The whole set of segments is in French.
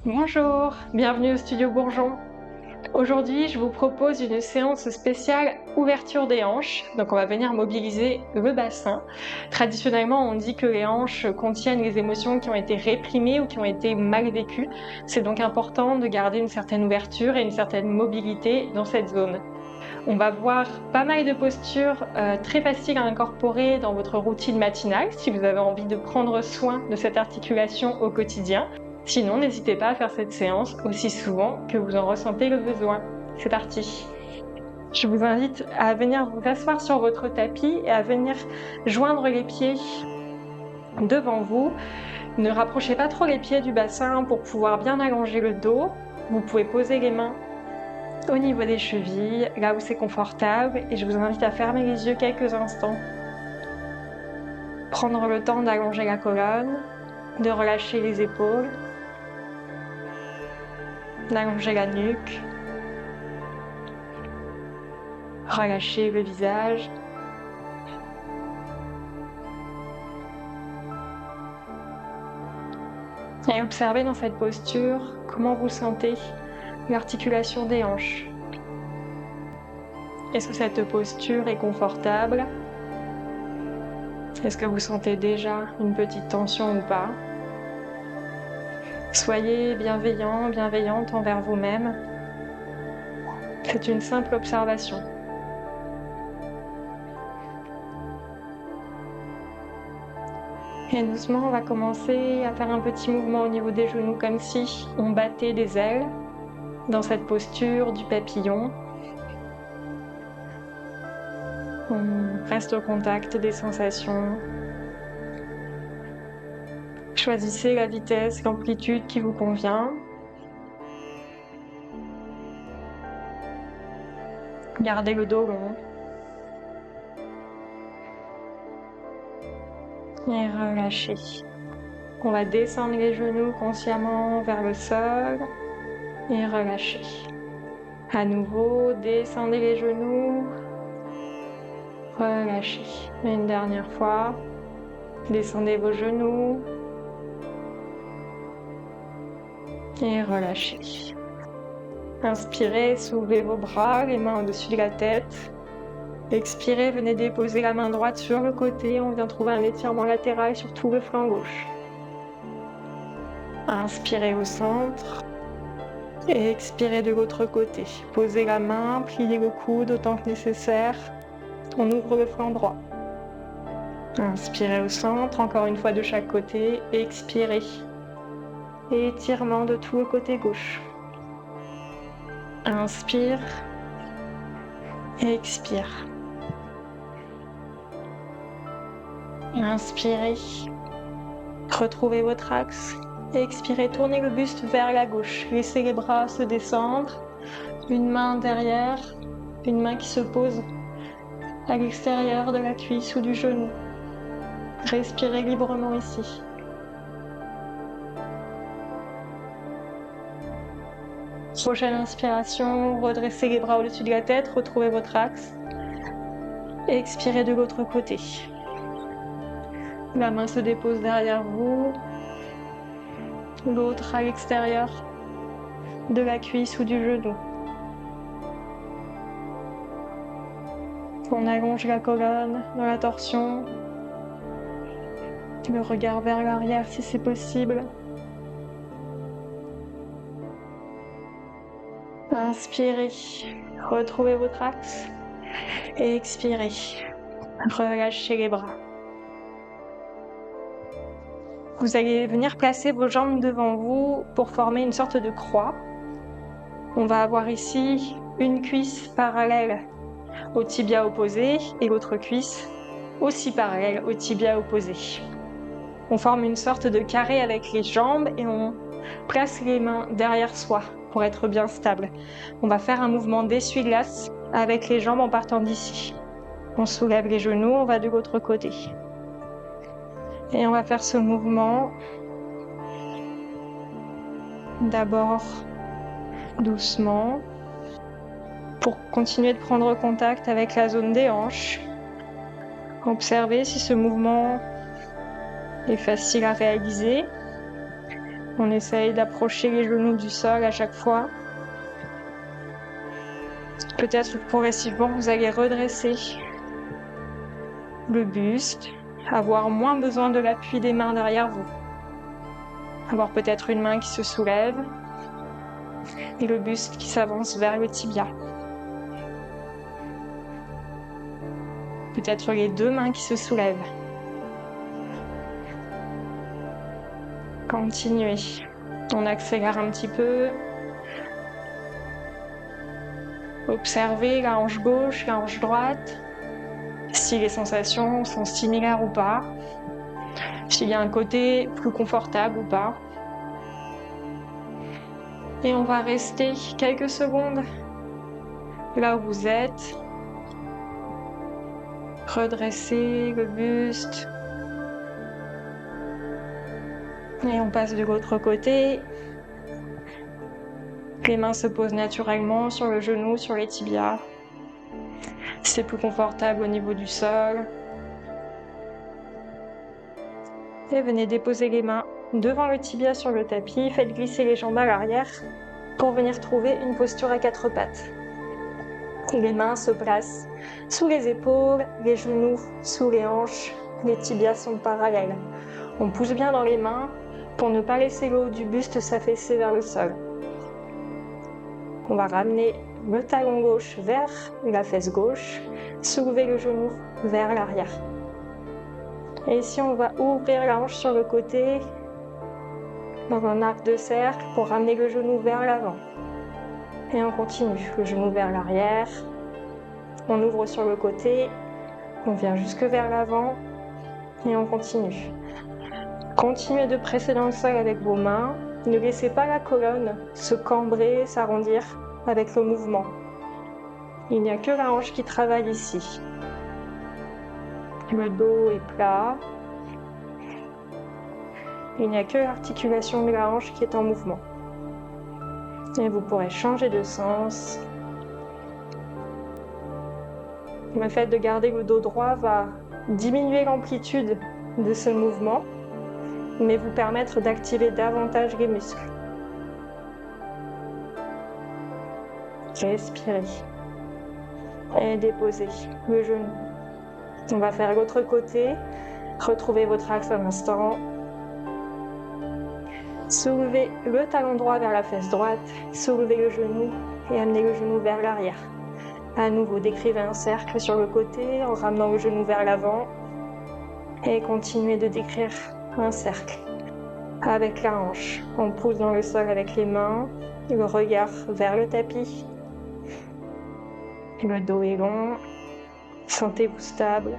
Bonjour, bienvenue au Studio Bourgeon. Aujourd'hui, je vous propose une séance spéciale ouverture des hanches. Donc on va venir mobiliser le bassin. Traditionnellement, on dit que les hanches contiennent les émotions qui ont été réprimées ou qui ont été mal vécues. C'est donc important de garder une certaine ouverture et une certaine mobilité dans cette zone. On va voir pas mal de postures très faciles à incorporer dans votre routine matinale si vous avez envie de prendre soin de cette articulation au quotidien. Sinon, n'hésitez pas à faire cette séance aussi souvent que vous en ressentez le besoin. C'est parti! Je vous invite à venir vous asseoir sur votre tapis et à venir joindre les pieds devant vous. Ne rapprochez pas trop les pieds du bassin pour pouvoir bien allonger le dos. Vous pouvez poser les mains au niveau des chevilles, là où c'est confortable, et je vous invite à fermer les yeux quelques instants. Prendre le temps d'allonger la colonne, de relâcher les épaules, d'allonger la nuque, relâcher le visage. Et observez dans cette posture comment vous sentez l'articulation des hanches. Est-ce que cette posture est confortable? Est-ce que vous sentez déjà une petite tension ou pas? Soyez bienveillant, bienveillante envers vous-même. C'est une simple observation. Et doucement, on va commencer à faire un petit mouvement au niveau des genoux, comme si on battait des ailes dans cette posture du papillon. On reste au contact des sensations. Choisissez la vitesse, l'amplitude qui vous convient. Gardez le dos long. Et relâchez. On va descendre les genoux consciemment vers le sol et relâcher. À nouveau, descendez les genoux, relâchez. Une dernière fois, descendez vos genoux et relâchez. Inspirez, soulevez vos bras, les mains au-dessus de la tête. Expirez, venez déposer la main droite sur le côté. On vient trouver un étirement latéral sur tout le flanc gauche. Inspirez au centre et expirez de l'autre côté. Posez la main, pliez le coude autant que nécessaire. On ouvre le flanc droit. Inspirez au centre, encore une fois de chaque côté. Expirez. Et étirement de tout le côté gauche. Inspire. Expire. Inspirez. Retrouvez votre axe. Expirez, tournez le buste vers la gauche. Laissez les bras se descendre. Une main derrière, une main qui se pose à l'extérieur de la cuisse ou du genou. Respirez librement ici. Prochaine inspiration, redressez les bras au-dessus de la tête, retrouvez votre axe. Expirez de l'autre côté. La main se dépose derrière vous, l'autre à l'extérieur de la cuisse ou du genou. On allonge la colonne dans la torsion, le regard vers l'arrière si c'est possible. Inspirez, retrouvez votre axe et expirez, relâchez les bras. Vous allez venir placer vos jambes devant vous pour former une sorte de croix. On va avoir ici une cuisse parallèle au tibia opposé et l'autre cuisse aussi parallèle au tibia opposé. On forme une sorte de carré avec les jambes et on place les mains derrière soi pour être bien stable. On va faire un mouvement d'essuie-glace avec les jambes en partant d'ici. On soulève les genoux, on va de l'autre côté. Et on va faire ce mouvement d'abord doucement pour continuer de prendre contact avec la zone des hanches. Observez si ce mouvement est facile à réaliser. On essaye d'approcher les genoux du sol à chaque fois. Peut-être que progressivement, vous allez redresser le buste, avoir moins besoin de l'appui des mains derrière vous. Avoir peut-être une main qui se soulève et le buste qui s'avance vers le tibia. Peut-être les deux mains qui se soulèvent. Continuez. On accélère un petit peu. Observez la hanche gauche, la hanche droite. Si les sensations sont similaires ou pas. S'il y a un côté plus confortable ou pas. Et on va rester quelques secondes là où vous êtes. Redresser le buste. Et on passe de l'autre côté. Les mains se posent naturellement sur le genou, sur les tibias. C'est plus confortable au niveau du sol. Et venez déposer les mains devant le tibia sur le tapis. Faites glisser les jambes à l'arrière pour venir trouver une posture à quatre pattes. Les mains se placent sous les épaules, les genoux sous les hanches, les tibias sont parallèles. On pousse bien dans les mains pour ne pas laisser le haut du buste s'affaisser vers le sol. On va ramener le talon gauche vers la fesse gauche, soulever le genou vers l'arrière. Et ici, on va ouvrir la hanche sur le côté dans un arc de cercle pour ramener le genou vers l'avant. Et on continue, le genou vers l'arrière. On ouvre sur le côté, on vient jusque vers l'avant et on continue. Continuez de presser dans le sol avec vos mains. Ne laissez pas la colonne se cambrer, s'arrondir avec le mouvement. Il n'y a que la hanche qui travaille ici. Le dos est plat. Il n'y a que l'articulation de la hanche qui est en mouvement. Et vous pourrez changer de sens. Le fait de garder le dos droit va diminuer l'amplitude de ce mouvement, mais vous permettre d'activer davantage les muscles. Respirez. Et déposez le genou. On va faire l'autre côté. Retrouvez votre axe un instant. Soulevez le talon droit vers la fesse droite. Soulevez le genou et amenez le genou vers l'arrière. À nouveau, décrivez un cercle sur le côté en ramenant le genou vers l'avant. Et continuez de décrire un cercle avec la hanche. On pousse dans le sol avec les mains, le regard vers le tapis. Le dos est long. Sentez-vous stable.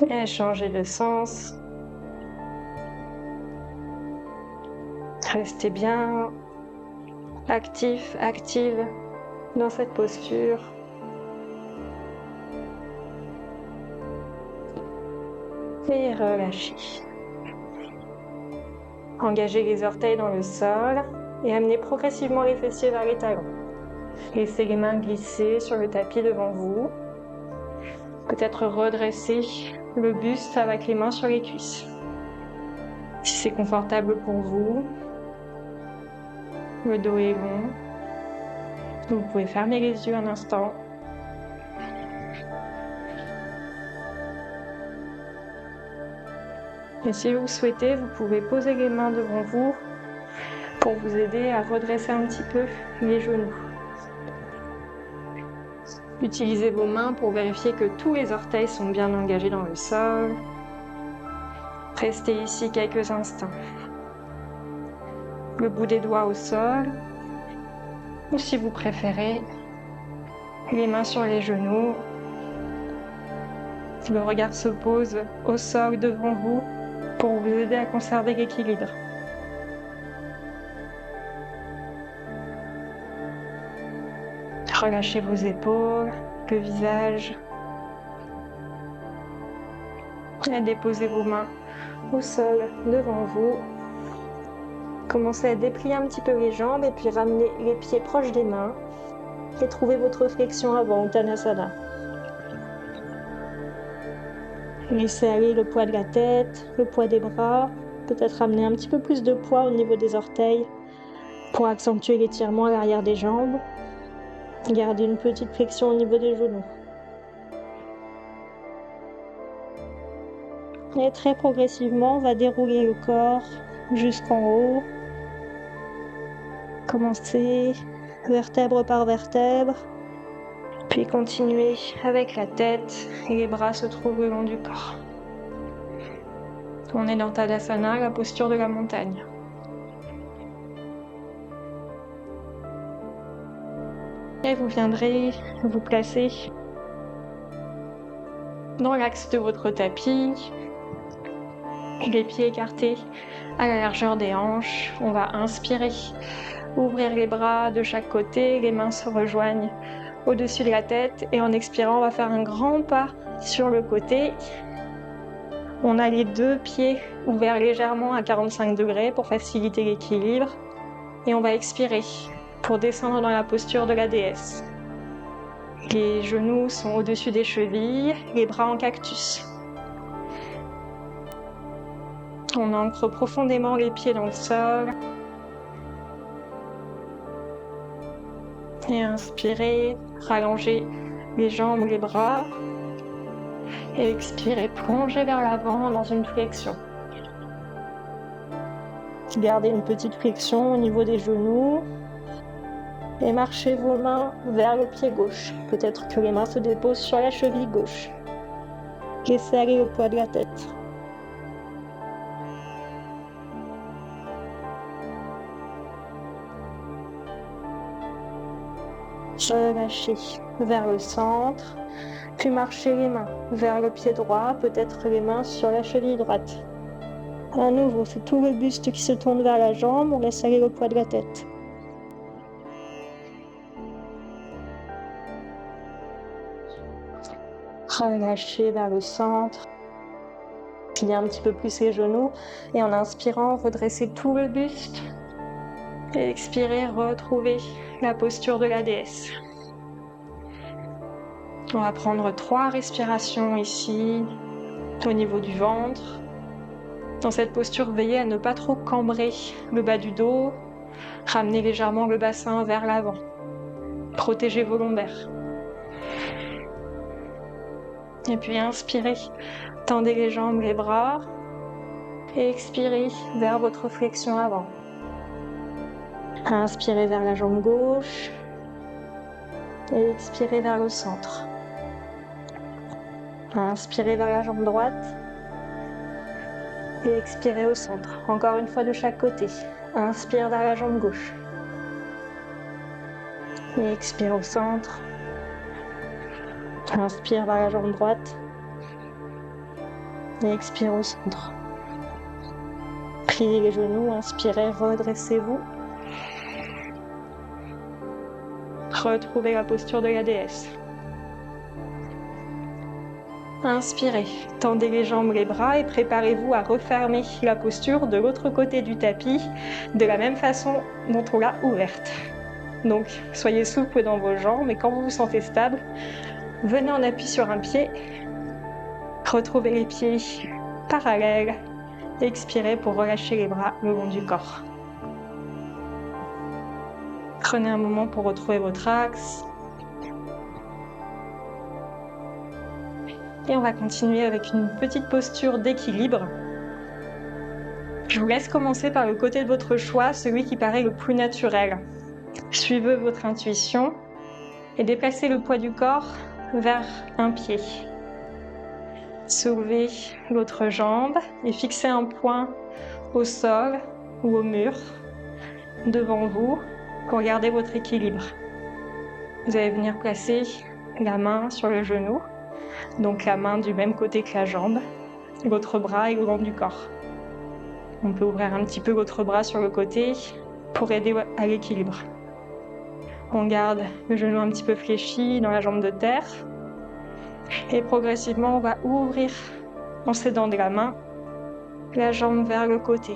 Et changez de sens. Restez bien actif, active dans cette posture. Et relâchez. Engagez les orteils dans le sol et amenez progressivement les fessiers vers les talons. Laissez les mains glisser sur le tapis devant vous. Peut-être redresser le buste avec les mains sur les cuisses. Si c'est confortable pour vous, le dos est long. Vous pouvez fermer les yeux un instant. Et si vous souhaitez, vous pouvez poser les mains devant vous pour vous aider à redresser un petit peu les genoux. Utilisez vos mains pour vérifier que tous les orteils sont bien engagés dans le sol. Restez ici quelques instants. Le bout des doigts au sol, ou si vous préférez, les mains sur les genoux. Le regard se pose au sol devant vous pour vous aider à conserver l'équilibre. Relâchez vos épaules, le visage. Et déposez vos mains au sol devant vous. Commencez à déplier un petit peu les jambes et puis ramenez les pieds proches des mains. Et trouvez votre flexion avant Uttanasana. Laissez aller le poids de la tête, le poids des bras, peut-être amener un petit peu plus de poids au niveau des orteils pour accentuer l'étirement à l'arrière des jambes. Gardez une petite flexion au niveau des genoux. Et très progressivement, on va dérouler le corps jusqu'en haut. Commencez vertèbre par vertèbre, puis continuez avec la tête et les bras se trouvent le long du corps. On est dans Tadasana, la posture de la montagne. Et vous viendrez vous placer dans l'axe de votre tapis, les pieds écartés à la largeur des hanches. On va inspirer, ouvrir les bras de chaque côté, les mains se rejoignent au-dessus de la tête et en expirant, on va faire un grand pas sur le côté. On a les deux pieds ouverts légèrement à 45 degrés pour faciliter l'équilibre et on va expirer pour descendre dans la posture de la déesse. Les genoux sont au-dessus des chevilles, les bras en cactus. On ancre profondément les pieds dans le sol. Et inspirez, rallongez les jambes, les bras. Et expirez, plongez vers l'avant dans une flexion. Gardez une petite flexion au niveau des genoux. Et marchez vos mains vers le pied gauche. Peut-être que les mains se déposent sur la cheville gauche. Laissez aller le poids de la tête. Relâchez vers le centre, puis marchez les mains vers le pied droit, peut-être les mains sur la cheville droite. À nouveau, c'est tout le buste qui se tourne vers la jambe, on laisse aller le poids de la tête. Relâchez vers le centre, pliez un petit peu plus les genoux et en inspirant, redressez tout le buste. Et expirez, retrouvez la posture de la déesse. On va prendre 3 respirations ici, au niveau du ventre. Dans cette posture, veillez à ne pas trop cambrer le bas du dos. Ramenez légèrement le bassin vers l'avant. Protégez vos lombaires. Et puis inspirez, tendez les jambes, les bras. Et expirez vers votre flexion avant. Inspirez vers la jambe gauche. Et expirez vers le centre. Inspirez vers la jambe droite. Et expirez au centre. Encore une fois de chaque côté. Inspire vers la jambe gauche. Et expire au centre. Inspire vers la jambe droite. Et expire au centre. Pliez les genoux, inspirez, redressez-vous. Retrouvez la posture de la déesse. Inspirez, tendez les jambes, les bras et préparez-vous à refermer la posture de l'autre côté du tapis de la même façon dont on l'a ouverte. Donc, soyez souple dans vos jambes et quand vous vous sentez stable, venez en appui sur un pied. Retrouvez les pieds parallèles. Expirez pour relâcher les bras le long du corps. Prenez un moment pour retrouver votre axe. Et on va continuer avec une petite posture d'équilibre. Je vous laisse commencer par le côté de votre choix, celui qui paraît le plus naturel. Suivez votre intuition et déplacez le poids du corps vers un pied. Soulevez l'autre jambe et fixez un point au sol ou au mur devant vous pour garder votre équilibre. Vous allez venir placer la main sur le genou, donc la main du même côté que la jambe, l'autre bras est le long du corps. On peut ouvrir un petit peu l'autre bras sur le côté pour aider à l'équilibre. On garde le genou un petit peu fléchi dans la jambe de terre. Et progressivement, on va ouvrir en s'aidant de la main la jambe vers le côté.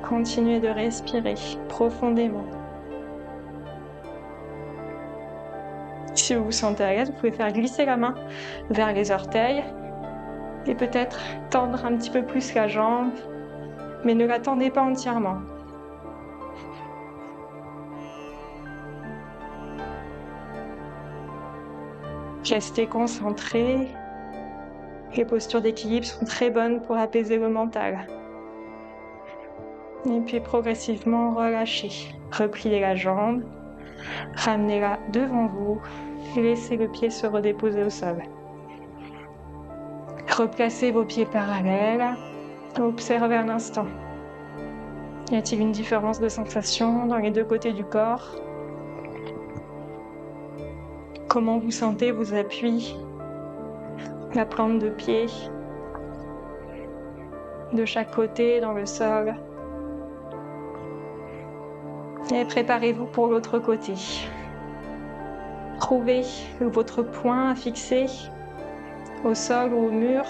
Continuez de respirer profondément. Si vous vous sentez à l'aise, vous pouvez faire glisser la main vers les orteils et peut-être tendre un petit peu plus la jambe, mais ne la tendez pas entièrement. Restez concentré. Les postures d'équilibre sont très bonnes pour apaiser le mental. Et puis progressivement relâchez. Repliez la jambe, ramenez-la devant vous et laissez le pied se redéposer au sol. Replacez vos pieds parallèles. Observez un instant. Y a-t-il une différence de sensation dans les deux côtés du corps? Comment vous sentez vos appuis, la plante de pied, de chaque côté dans le sol? Et préparez-vous pour l'autre côté. Trouvez votre poing à fixer au sol ou au mur.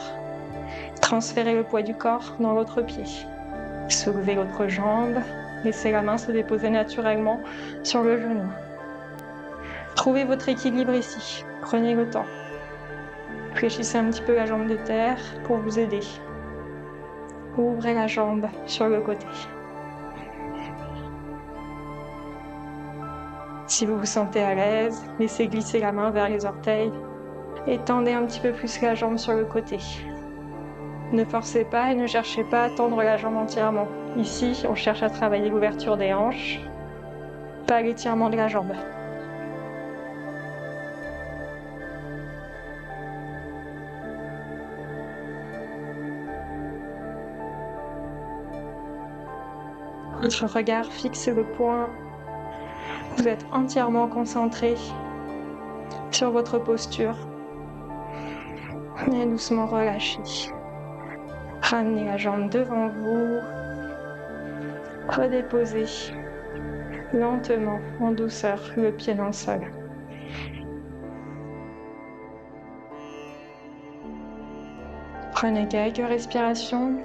Transférez le poids du corps dans l'autre pied. Soulevez l'autre jambe. Laissez la main se déposer naturellement sur le genou. Trouvez votre équilibre ici. Prenez le temps. Fléchissez un petit peu la jambe de terre pour vous aider. Ouvrez la jambe sur le côté. Si vous vous sentez à l'aise, laissez glisser la main vers les orteils et tendez un petit peu plus la jambe sur le côté. Ne forcez pas et ne cherchez pas à tendre la jambe entièrement. Ici, on cherche à travailler l'ouverture des hanches, pas l'étirement de la jambe. Votre regard fixe le poing. Vous êtes entièrement concentré sur votre posture. Et doucement relâchez. Ramenez la jambe devant vous. Redéposez lentement, en douceur, le pied dans le sol. Prenez quelques respirations.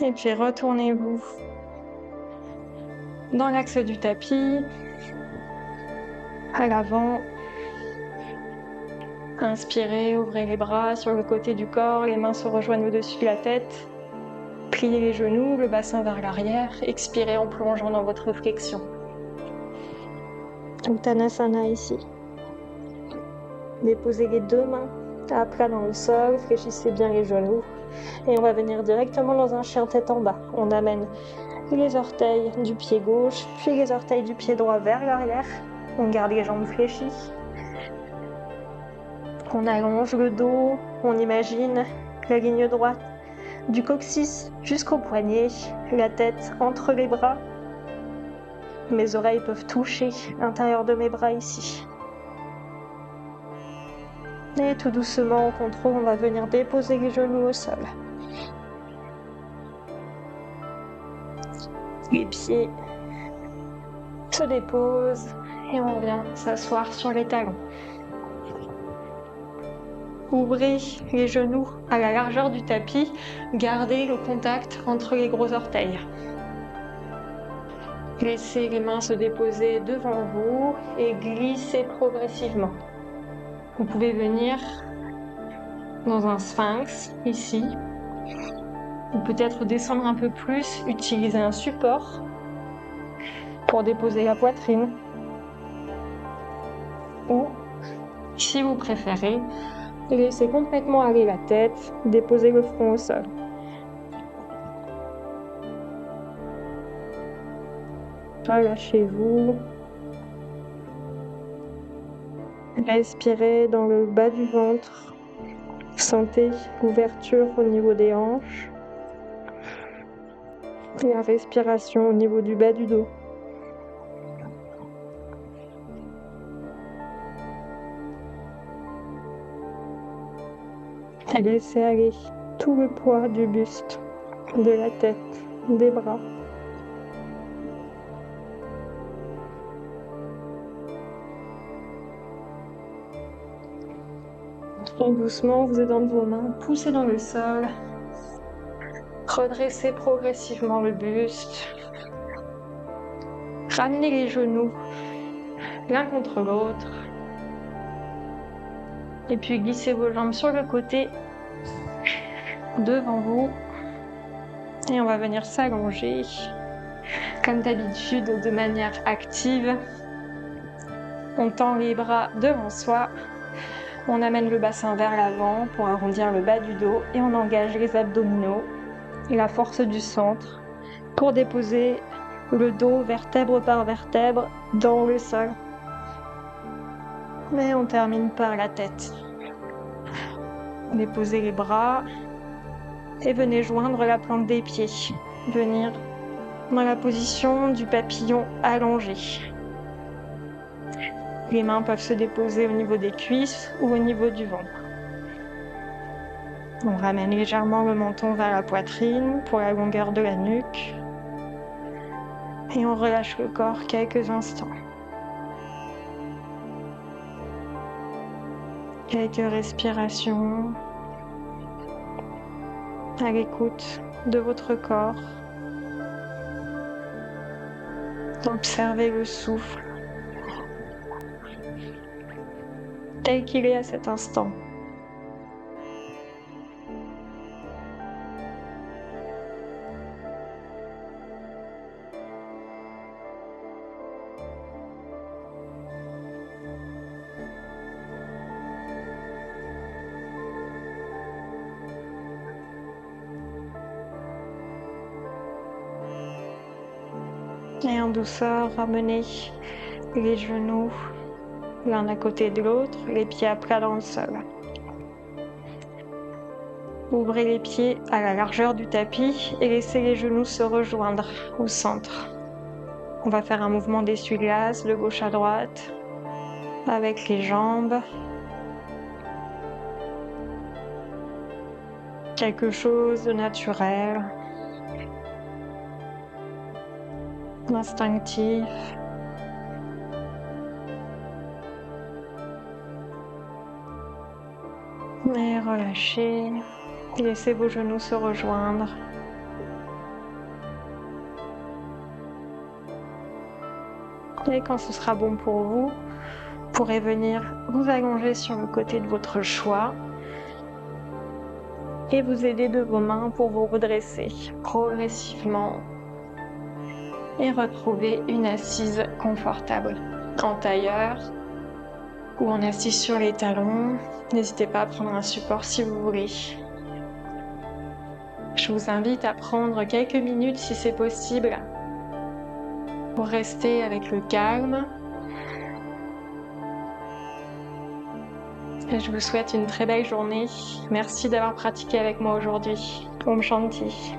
Et puis retournez-vous dans l'axe du tapis, à l'avant. Inspirez, ouvrez les bras sur le côté du corps, les mains se rejoignent au-dessus de la tête. Pliez les genoux, le bassin vers l'arrière. Expirez en plongeant dans votre flexion. Uttanasana ici. Déposez les deux mains à plat dans le sol, fléchissez bien les genoux. Et on va venir directement dans un chien tête en bas. On amène les orteils du pied gauche, puis les orteils du pied droit vers l'arrière. On garde les jambes fléchies. On allonge le dos, on imagine la ligne droite du coccyx jusqu'au poignet, la tête entre les bras. Mes oreilles peuvent toucher l'intérieur de mes bras ici. Et tout doucement, au contrôle, on va venir déposer les genoux au sol. Les pieds se déposent et on vient s'asseoir sur les talons. Ouvrez les genoux à la largeur du tapis, gardez le contact entre les gros orteils. Laissez les mains se déposer devant vous et glissez progressivement. Vous pouvez venir dans un sphinx, ici, ou peut-être descendre un peu plus, utiliser un support pour déposer la poitrine. Ou, si vous préférez, laissez complètement aller la tête, déposez le front au sol. Relâchez-vous. Respirez dans le bas du ventre. Sentez l'ouverture au niveau des hanches. Et la respiration au niveau du bas du dos. Et laissez aller tout le poids du buste, de la tête, des bras. Et doucement, vous aidant de vos mains, poussez dans le sol. Redressez progressivement le buste. Ramenez les genoux l'un contre l'autre. Et puis glissez vos jambes sur le côté, devant vous. Et on va venir s'allonger, comme d'habitude, de manière active. On tend les bras devant soi. On amène le bassin vers l'avant pour arrondir le bas du dos et on engage les abdominaux et la force du centre pour déposer le dos vertèbre par vertèbre dans le sol. Mais on termine par la tête. Déposez les bras et venez joindre la plante des pieds. Venir dans la position du papillon allongé. Les mains peuvent se déposer au niveau des cuisses ou au niveau du ventre. On ramène légèrement le menton vers la poitrine pour la longueur de la nuque. Et on relâche le corps quelques instants. Quelques respirations à l'écoute de votre corps. Observez le souffle tel qu'il est à cet instant. Et en douceur, ramenez les genoux l'un à côté de l'autre, les pieds à plat dans le sol. Ouvrez les pieds à la largeur du tapis et laissez les genoux se rejoindre au centre. On va faire un mouvement d'essuie-glace de gauche à droite avec les jambes. Quelque chose de naturel, instinctif. Et relâchez, laissez vos genoux se rejoindre. Et quand ce sera bon pour vous, vous pourrez venir vous allonger sur le côté de votre choix et vous aider de vos mains pour vous redresser progressivement et retrouver une assise confortable en tailleur ou en assise sur les talons. N'hésitez pas à prendre un support si vous voulez. Je vous invite à prendre quelques minutes si c'est possible pour rester avec le calme. Et je vous souhaite une très belle journée. Merci d'avoir pratiqué avec moi aujourd'hui. Om Shanti.